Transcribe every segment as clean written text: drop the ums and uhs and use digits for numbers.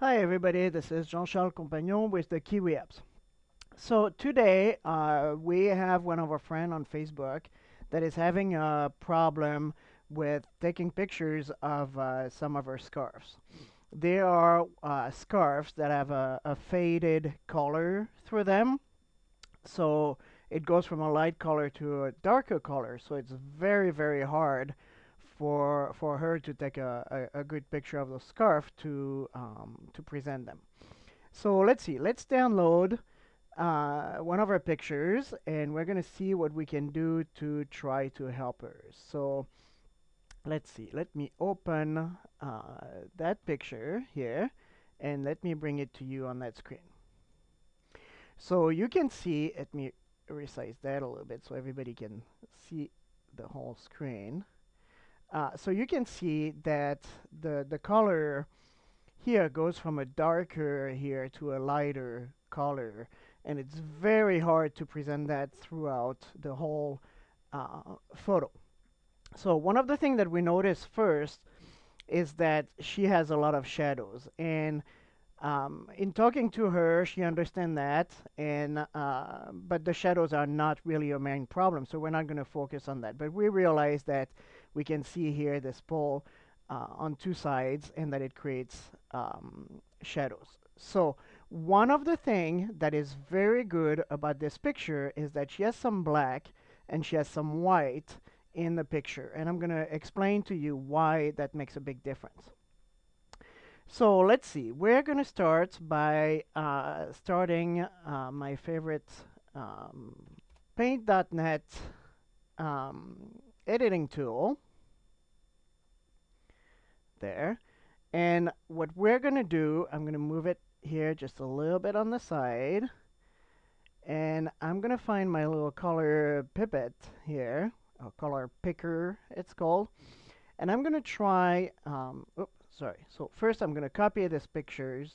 Hi everybody, this is Jean-Charles Compagnon with the KiOui apps. So today we have one of our friends on Facebook that is having a problem with taking pictures of some of our scarves. There are scarves that have a faded color through them, so it goes from a light color to a darker color, so it's very hard for her to take a good picture of the scarf to present them. So let's see. Let's download one of our pictures, and we're gonna see what we can do to try to help her. So let's see. Let me open that picture here, and let me bring it to you on that screen. So you can see. Let me resize that a little bit so everybody can see the whole screen. So you can see that the color here goes from a darker here to a lighter color, and it's very hard to present that throughout the whole photo. So one of the things that we notice first is that she has a lot of shadows, and in talking to her, she understands that, and but the shadows are not really a main problem, so we're not going to focus on that. But we realize that we can see here this pole on two sides, and that it creates shadows. So one of the things that is very good about this picture is that she has some black and she has some white in the picture, and I'm going to explain to you why that makes a big difference. So let's see. We're going to start by starting my favorite paint.net editing tool there. And what we're going to do, I'm going to move it here just a little bit on the side. And I'm going to find my little color pipette here, or color picker it's called. And I'm going to try, oops, sorry. So first I'm going to copy this picture,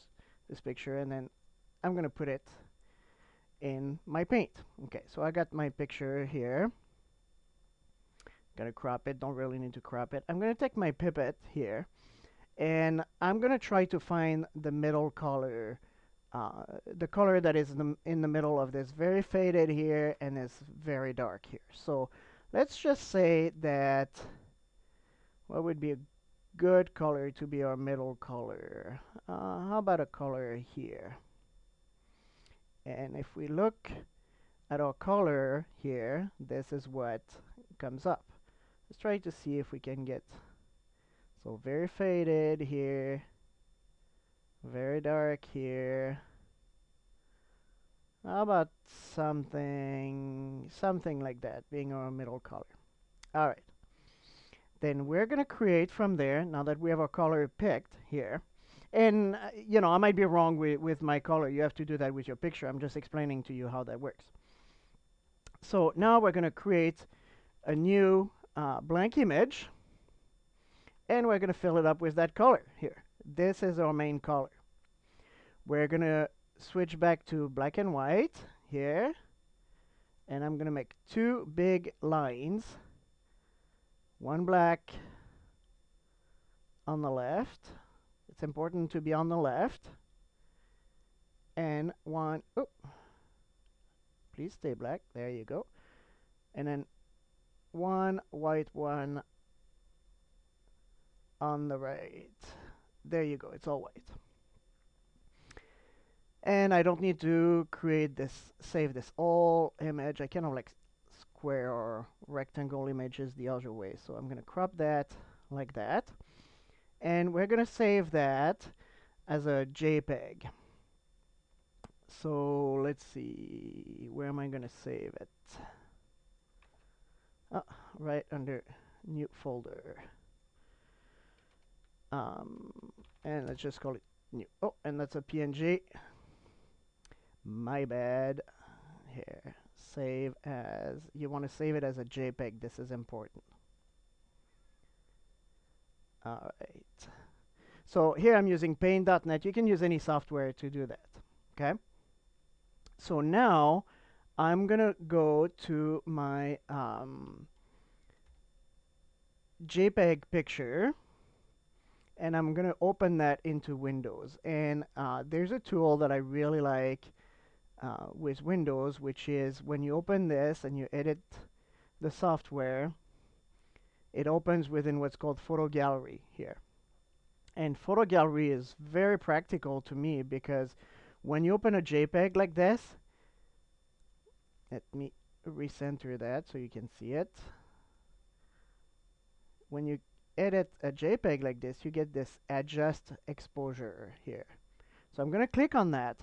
and then I'm going to put it in my paint. Okay, so I got my picture here. Gonna crop it, don't really need to crop it. I'm going to take my pipette here, and I'm going to try to find the middle color, the color that is in the middle of this very faded here and is very dark here. So let's just say that what would be a good color to be our middle color? How about a color here? And if we look at our color here, this is what comes up. Let's try to see if we can get, so very faded here, very dark here. How about something like that being our middle color? All right. Then we're going to create from there, now that we have our color picked here. And, you know, I might be wrong with my color. You have to do that with your picture. I'm just explaining to you how that works. So now we're going to create a new blank image, and we're going to fill it up with that color here. This is our main color. We're going to switch back to black and white here, and I'm going to make two big lines, one black on the left. It's important to be on the left. And one, oh, please stay black. There you go. And then one white one on the right. There you go. It's all white. And I don't need to create this, save this all image. I kind of like square or rectangle images the other way. So I'm going to crop that like that. And we're going to save that as a JPEG. So let's see, where am I going to save it? Oh, right under new folder. And let's just call it new. Oh, and that's a PNG. My bad. Here, save as, you want to save it as a JPEG. This is important. All right. So here I'm using paint.net. You can use any software to do that. Okay. So now I'm gonna go to my JPEG picture, and I'm going to open that into Windows. And there's a tool that I really like with Windows, which is when you open this and you edit the software, it opens within what's called Photo Gallery here. And Photo Gallery is very practical to me because when you open a JPEG like this, let me recenter that so you can see it. When you edit a JPEG like this, you get this adjust exposure here. So I'm going to click on that,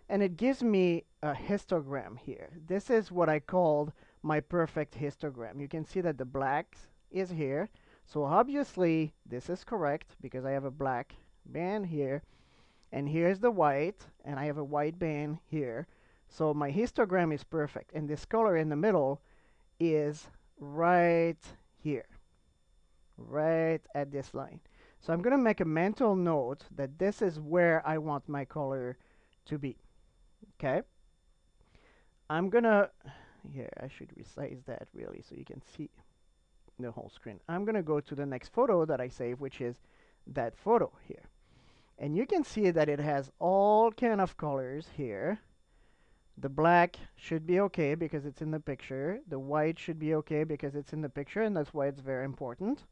and it gives me a histogram here. This is what I called my perfect histogram. You can see that the black is here. So obviously this is correct because I have a black band here, and here's the white, and I have a white band here. So my histogram is perfect, and this color in the middle is right here, right at this line. So I'm going to make a mental note that this is where I want my color to be. Okay? I'm going to, here, I should resize that really so you can see the whole screen. I'm going to go to the next photo that I saved, which is that photo here. And you can see that it has all kind of colors here. The black should be okay because it's in the picture. The white should be okay because it's in the picture, and that's why it's very important.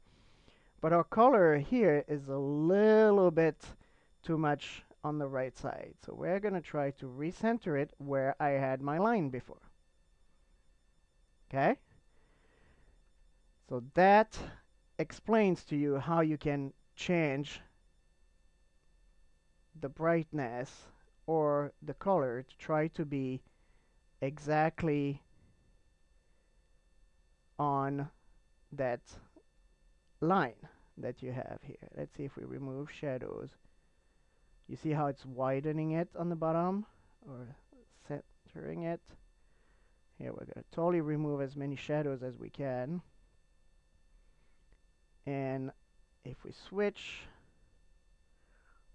But our color here is a little bit too much on the right side. So we're going to try to recenter it where I had my line before. Okay? So that explains to you how you can change the brightness or the color to try to be exactly on that line that you have here. Let's see if we remove shadows. You see how it's widening it on the bottom or centering it? Here we're going to totally remove as many shadows as we can. And if we switch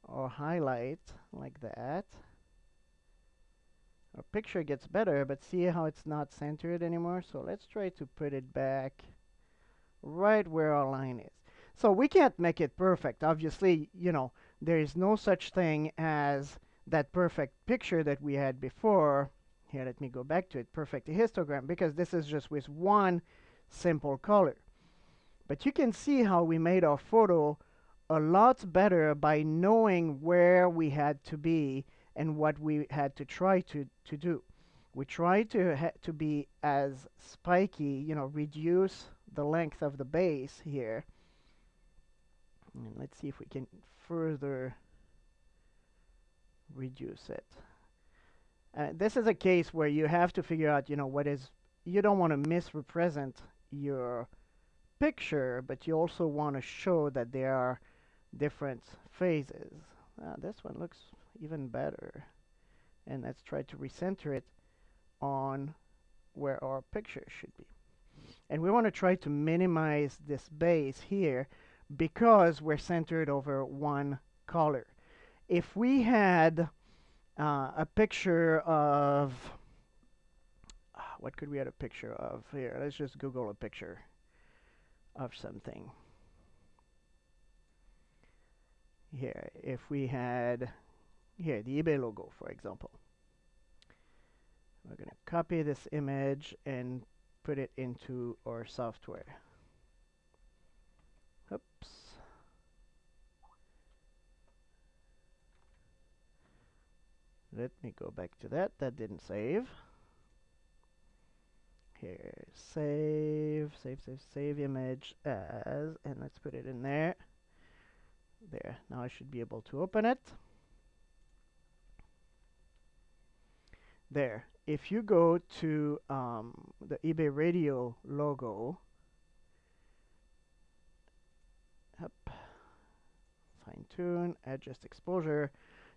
or highlight like that, our picture gets better, but see how it's not centered anymore? So let's try to put it back right where our line is. So we can't make it perfect. Obviously, you know, there is no such thing as that perfect picture that we had before. Here, let me go back to it, perfect histogram, because this is just with one simple color. But you can see how we made our photo a lot better by knowing where we had to be and what we had to try to do. We tried to be as spiky, you know, reduce the length of the base here. And let's see if we can further reduce it. This is a case where you have to figure out, you know, what is, you don't want to misrepresent your picture, but you also want to show that there are different phases. This one looks even better. And let's try to recenter it on where our picture should be. And we want to try to minimize this base here because we're centered over one color. If we had a picture of, what could we have a picture of here? Let's just Google a picture of something. Here, if we had, here, the eBay logo, for example. We're going to copy this image and put it into our software. Oops. Let me go back to that. That didn't save. Here, save image as, and let's put it in there. There, now I should be able to open it. There, if you go to the eBay radio logo, fine tune, adjust exposure,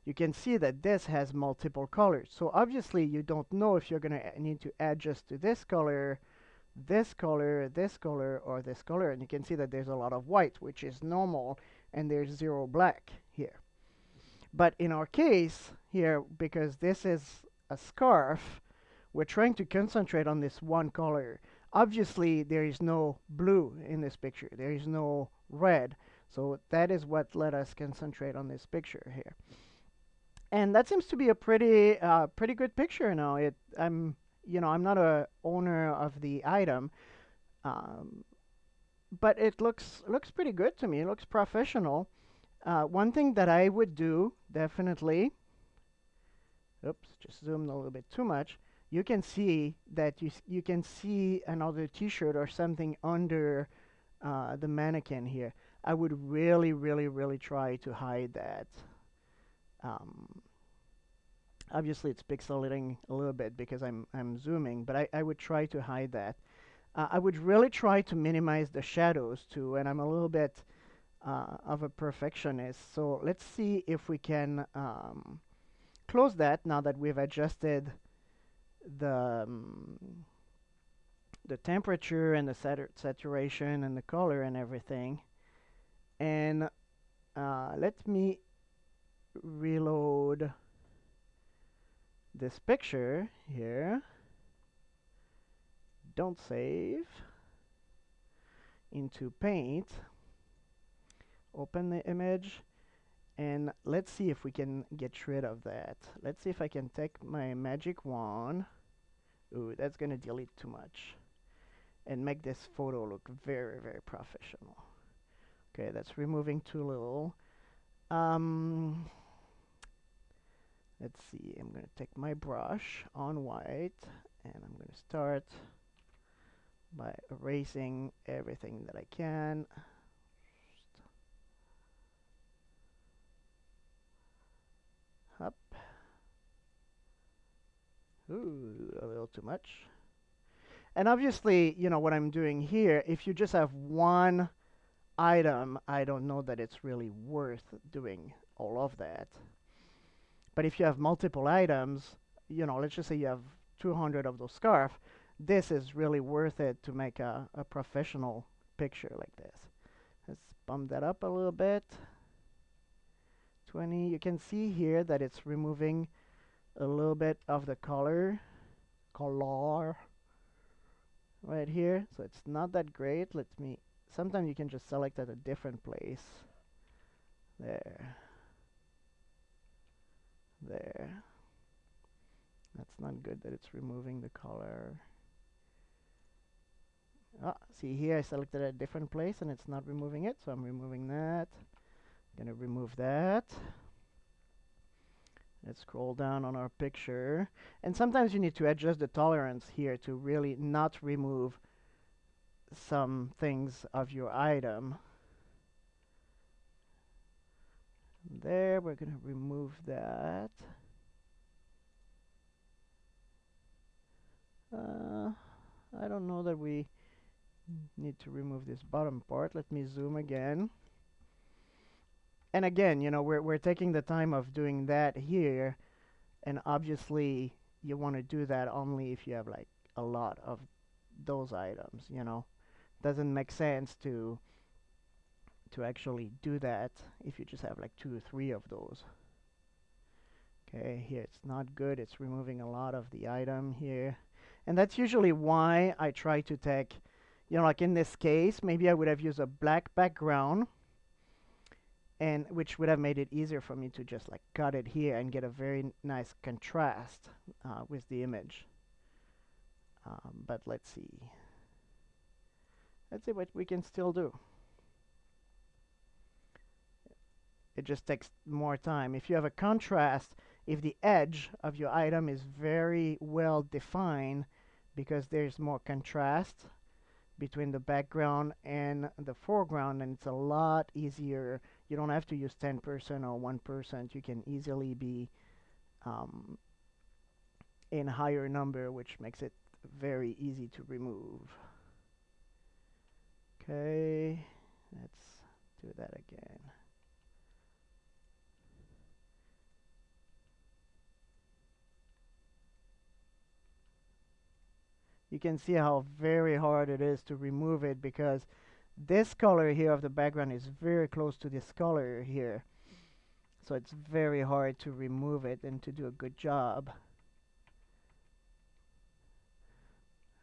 you can see that this has multiple colors. So obviously you don't know if you're going to need to adjust to this color, this color, this color, or this color. And you can see that there's a lot of white, which is normal, and there's zero black here. But in our case here, because this is a scarf, we're trying to concentrate on this one color. Obviously there is no blue in this picture, there is no red, So that is what let us concentrate on this picture here. And that seems to be a pretty good picture now. I'm not a owner of the item, um, but it looks pretty good to me. It looks professional. One thing that I would do definitely, oops, just zoomed a little bit too much. You can see that you can see another T-shirt or something under the mannequin here. I would really, really, really try to hide that. Um, Obviously, it's pixelating a little bit because I'm zooming, but I would try to hide that. I would really try to minimize the shadows too, and I'm a little bit of a perfectionist. So let's see if we can close that now that we've adjusted the um, the temperature and the saturation and the color and everything. And let me reload this picture here. Don't save. Into Paint. Open the image. And let's see if we can get rid of that. Let's see if I can take my magic wand. Ooh, that's going to delete too much. And make this photo look very, very professional. Okay, that's removing too little. Let's see, I'm going to take my brush on white, and I'm going to start by erasing everything that I can. Up. Ooh, a little too much. And obviously, you know, what I'm doing here, if you just have one item, I don't know that it's really worth doing all of that. But if you have multiple items, you know, let's just say you have 200 of those scarf, this is really worth it to make a professional picture like this. Let's bump that up a little bit. 20. You can see here that it's removing a little bit of the color right here. So it's not that great. Sometimes you can just select at a different place. There. That's not good that it's removing the color. Ah, see here I selected a different place and it's not removing it, so I'm removing that. I'm gonna remove that. Let's scroll down on our picture. And sometimes you need to adjust the tolerance here to really not remove some things of your item. There, we're gonna remove that. I don't know that we need to remove this bottom part. Let me zoom again. And again, you know, we're taking the time of doing that here, and obviously you want to do that only if you have like a lot of those items, you know. Doesn't make sense to actually do that if you just have like 2 or 3 of those. Okay, here it's not good. It's removing a lot of the item here. And that's usually why I try to take, you know, like in this case, maybe I would have used a black background, and which would have made it easier for me to just like cut it here and get a very nice contrast with the image. But let's see what we can still do. It just takes more time. If you have a contrast, if the edge of your item is very well defined, because there's more contrast between the background and the foreground, and it's a lot easier. You don't have to use 10% or 1%. You can easily be in higher number, which makes it very easy to remove. Okay, let's do that again. You can see how very hard it is to remove it, because this color here of the background is very close to this color here. So it's very hard to remove it and to do a good job.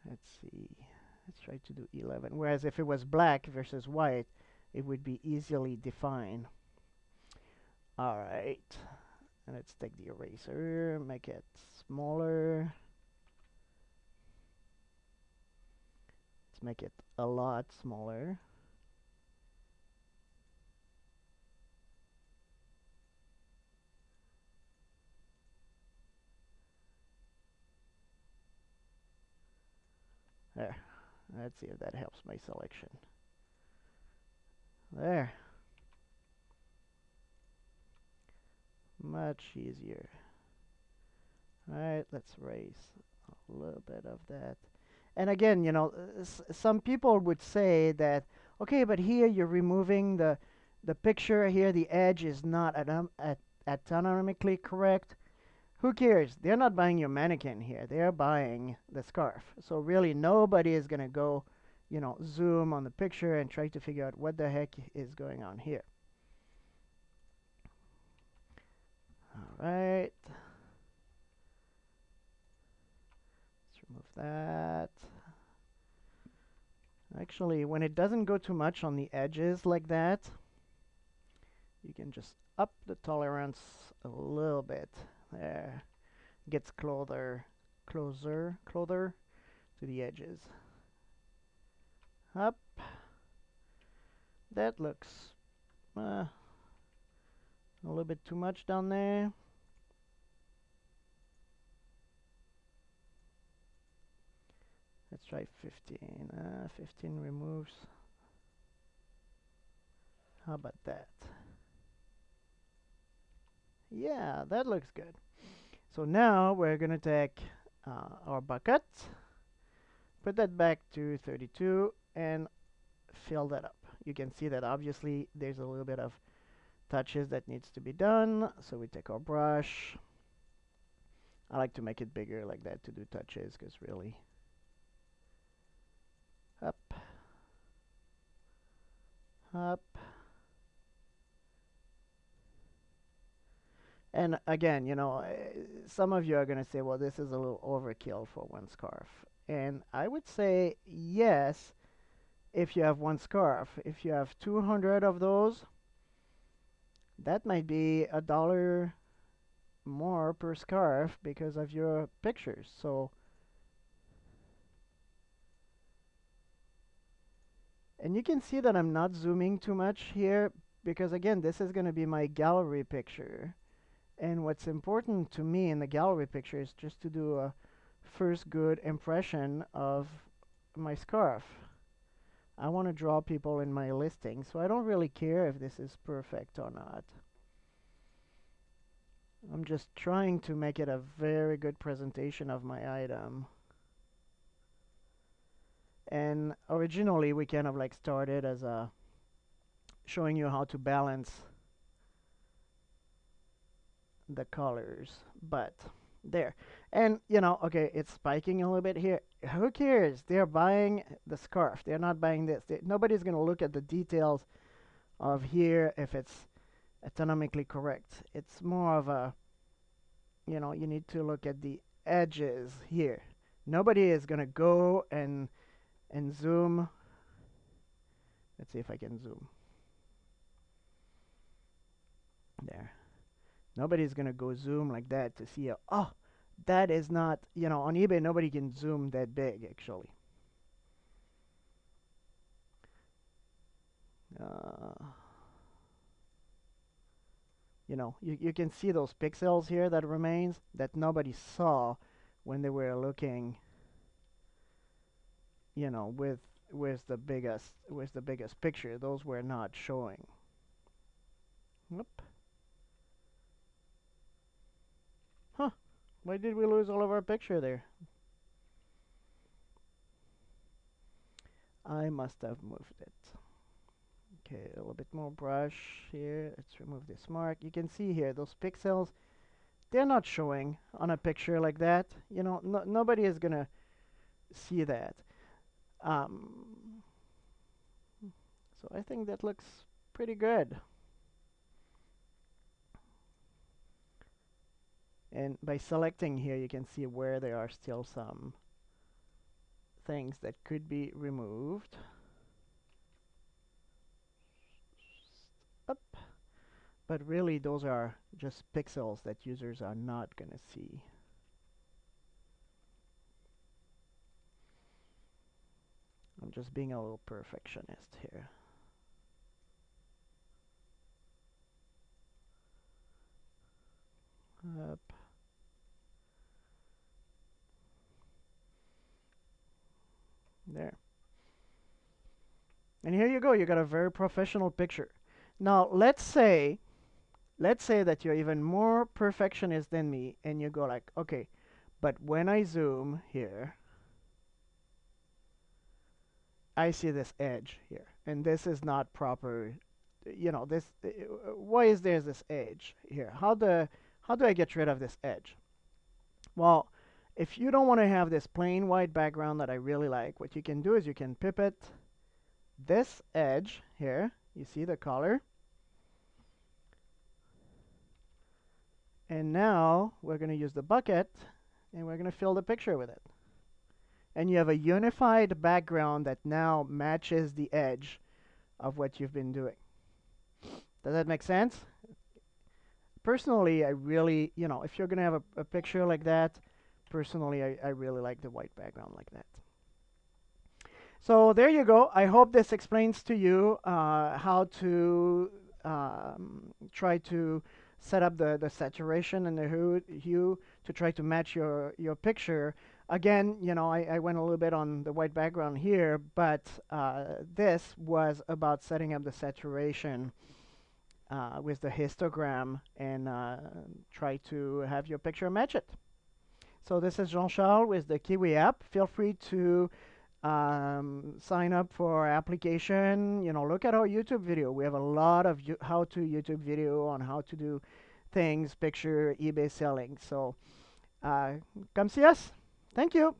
Let's see. Let's try to do 11. Whereas if it was black versus white, it would be easily defined. All right, and let's take the eraser, make it smaller. Let's make it a lot smaller. There. Let's see if that helps my selection. There. Much easier. Alright, let's raise a little bit of that. And again, you know, some people would say that, okay, but here you're removing the picture here, the edge is not anatomically correct. Who cares? They're not buying your mannequin here. They're buying the scarf. So really nobody is going to go, you know, zoom on the picture and try to figure out what the heck is going on here. All right. Let's remove that. Actually, when it doesn't go too much on the edges like that, you can just up the tolerance a little bit. There. Gets closer to the edges. Up. That looks a little bit too much down there. Let's try 15. 15 removes. How about that? Yeah, that looks good. So now we're going to take our bucket, put that back to 32, and fill that up. You can see that obviously there's a little bit of touches that needs to be done. So we take our brush. I like to make it bigger like that to do touches, because really, up, up. And again, you know, some of you are going to say, well, this is a little overkill for one scarf. And I would say yes, if you have one scarf. If you have 200 of those, that might be $1 more per scarf because of your pictures. So, and you can see that I'm not zooming too much here because again, this is going to be my gallery picture. And what's important to me in the gallery picture is just to do a first good impression of my scarf. I want to draw people in my listing, so I don't really care if this is perfect or not. I'm just trying to make it a very good presentation of my item. And originally we kind of like started as a showing you how to balance the colors, but there. And you know, okay, it's spiking a little bit here. Who cares? They're buying the scarf. They're not buying this. Nobody's going to look at the details of here if it's anatomically correct. It's more of a, you know, you need to look at the edges here. Nobody is going to go and zoom. Let's see if I can zoom. There. Nobody's going to go zoom like that to see, oh, that is not, you know, on eBay, nobody can zoom that big, actually. You know, you can see those pixels here that remains that nobody saw when they were looking, you know, with the biggest picture. Those were not showing. Whoop. Huh. Why did we lose all of our picture there? I must have moved it. Okay, a little bit more brush here. Let's remove this mark. You can see here, those pixels, they're not showing on a picture like that. You know, nobody is going to see that. So I think that looks pretty good. And by selecting here, you can see where there are still some things that could be removed. but really those are just pixels that users are not going to see. I'm just being a little perfectionist here. Up. There. And here you go, you got a very professional picture. Now let's say that you're even more perfectionist than me and you go like, okay, but when I zoom here, I see this edge here, and this is not proper. You know, this. Why is there this edge here? How do I get rid of this edge? Well, if you don't want to have this plain white background that I really like, what you can do is you can pipette this edge here. You see the color? And now we're going to use the bucket and we're going to fill the picture with it. And you have a unified background that now matches the edge of what you've been doing. Does that make sense? Personally, I really, you know, if you're going to have a picture like that, personally, I really like the white background like that. So there you go. I hope this explains to you how to try to set up the saturation and the hue to try to match your picture. Again, you know, I went a little bit on the white background here, but this was about setting up the saturation with the histogram and try to have your picture match it. So this is Jean-Charles with the KiOui app. Feel free to sign up for our application. You know, look at our YouTube video. We have a lot of how-to YouTube video on how to do things, picture, eBay selling. So come see us. Thank you.